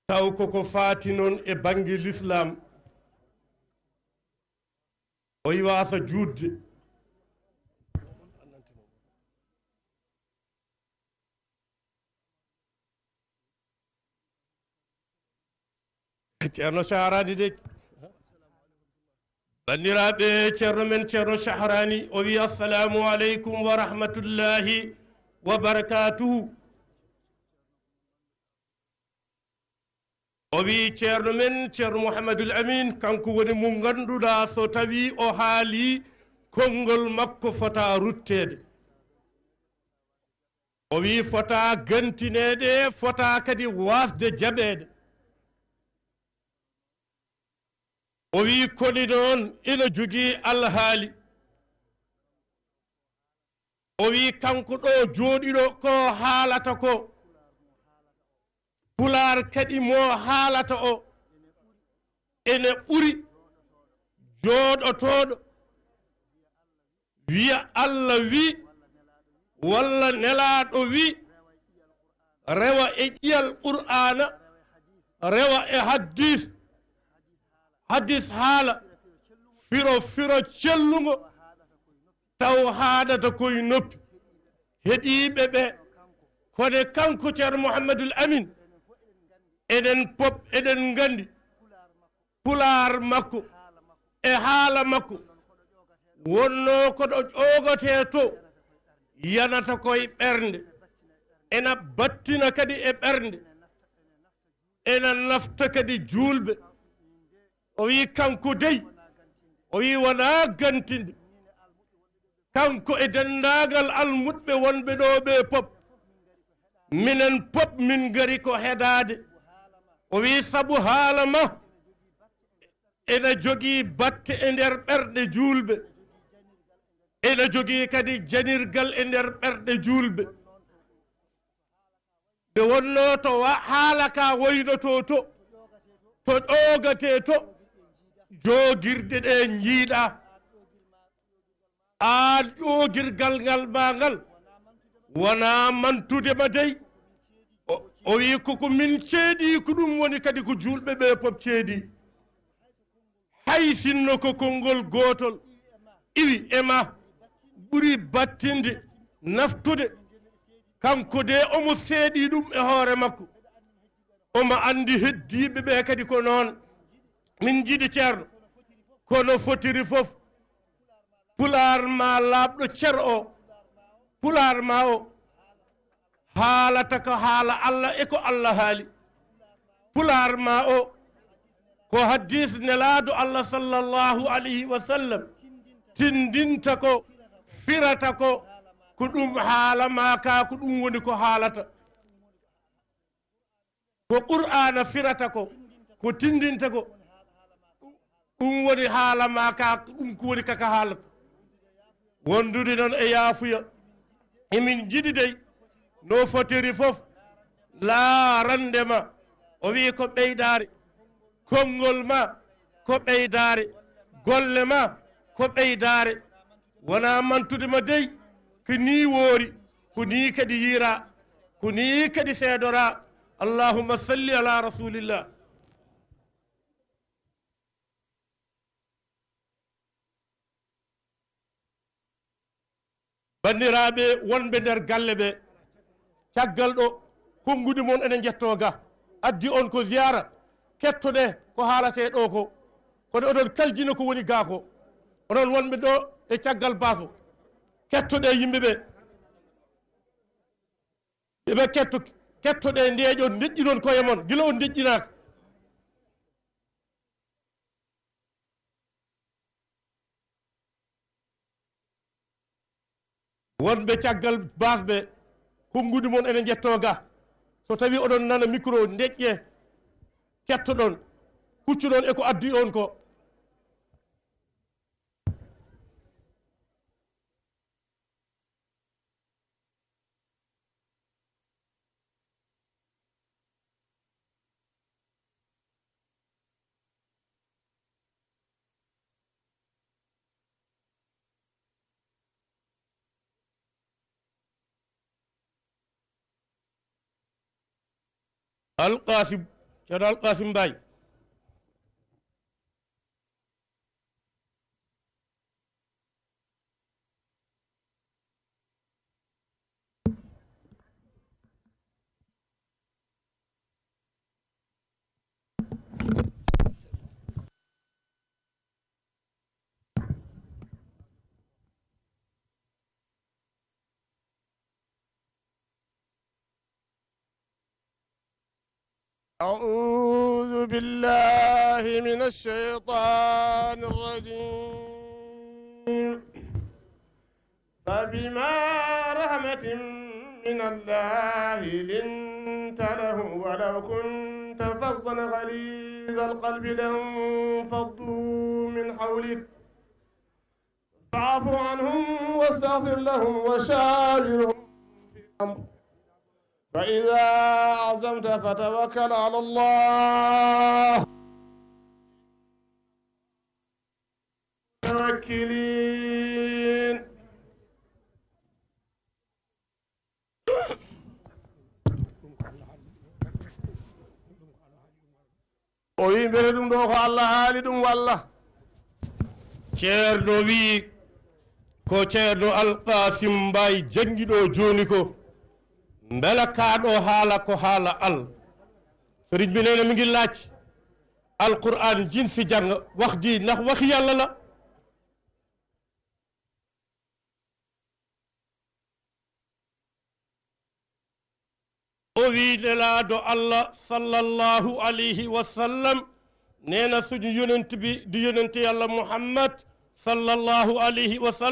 taw koko faati noon e bange l'islam o yiwasa juutde ceerno Saharani de bandiraɓe ceerno men ceerno Saharani o wi assalamu aleykum wa rahmatullahi wa barakatuhu o wi ceerno men ceerno Mouhamadoul Amine kanko woni mo ganduɗa so tawi o haali konngol makko fota ruttede o wi fota gantinede fota kadi wasde jaɓede o wi koni noon ina jogii alhaali o wi kanko ɗo jooɗiɗo ko haalata ko pulaar kadi mo haalata o ene ɓuri jooɗotoɗo wiya Allah wi walla nelaaɗo wi rewa e ƴiyal qur'ana rewa e hadis haala firo cellugo taw haadata koye noppi heɗiɓe ɓe kone kanko ceerno Mouhamadoul Amine eɗen pop eɗen gandi pulaar makko e haala makko wonno koɗo ƴogote to yanata koye ɓernde ena battina kadi e ɓernde ena nafta kadi julɓe o wi kanko dey o wi wona gantinde kanko e dendagal almuɗɓe wonɓe ɗo ɓe pop minen pop min gari ko heɗade o wi sabu haala ma ena jogii batte e nder ɓerɗe julɓe ena jogii kadi janirgal e nder ɓerɗe julɓe ɓe wonno to haala ka woynoto to ƴogate to joogirde ɗe jiiɗa aan ƴoogirgal ngal ma ngal wona mantudema dey o wi koko min ceeɗi ko ɗum woni kadi ko julɓe ɓe pop ceeɗi hay sinno ko konngol gootol iwi e ma ɓuri battinde naftude kanko de omo seeɗi ɗum e hoore makko omo andi heddiɓe ɓe kadi ko noon min jiɗi ceerno kono fotiri fof pulaar ma laaɓɗo cer o pulaar ma o haalata ko haala Allah e ko Allah haali pulaar ma o ko hadis nelaado Allah sallallahu alayhi wa sallam tindinta ko firata ko ko ɗum haala ma ka ko ɗum woni ko haalata ko qur'ana firata ko tindinta ko ɗum woni haala ma ka ɗum ko woni kaka haalata wondude noon e yaafuya emin jiɗi dey no fotiri fof laarande ma o wi ko ɓeydare konngol ma ko ɓeydare golle ma ko ɓeydare wona mantude ma dey ko ni woori ko ni kadi yiira ko ni kadi seedora allahumma salli ala rasulillah bandiraɓe wonɓe nder galle ɓe caggal ɗo konngudi moon enen jetto ga addi on ko ziyara kettoɗe ko haalate ɗo ko kono oɗon kaljina ko woni ga ko onon wonɓe ɗo e caggal baaso kettoɗe yimɓe ɓe ɓe kettoɗe ndeeƴo deƴƴinon koye mon gila on deƴƴinaka wonɓe caggal basɓe konngudi moon enen jetto ga so tawi oɗon nana micro deƴƴe kettoɗon kuccuɗon eko addi on ko alqasim Ceerno Alqasim Mbaye أعوذ بالله من الشيطان الرجيم فبما رحمة من الله لنت له ولو كنت فظا غليظ القلب لانفضوا من حولك فاعف عنهم واستغفر لهم وشاورهم في الأمر فإذا عزمت فتوكل على الله متوكلين o yimɓere ɗum ɗo ko Allah haali ɗum walla ceerno wi ko ceerno Alqasim Mbaye jangiɗo joni ko mbela kaaɗo haala ko haala Allah sëriñ bi nee na mi ngi laaj alquran jin fi jàng wax ji ndax waxi yàlla la o wi nelaaɗo Allah sallallahu alayhi wa sallam nee na suñu yonent bi di yonent yàlla Muhammad sallallahu alayhi wa sallam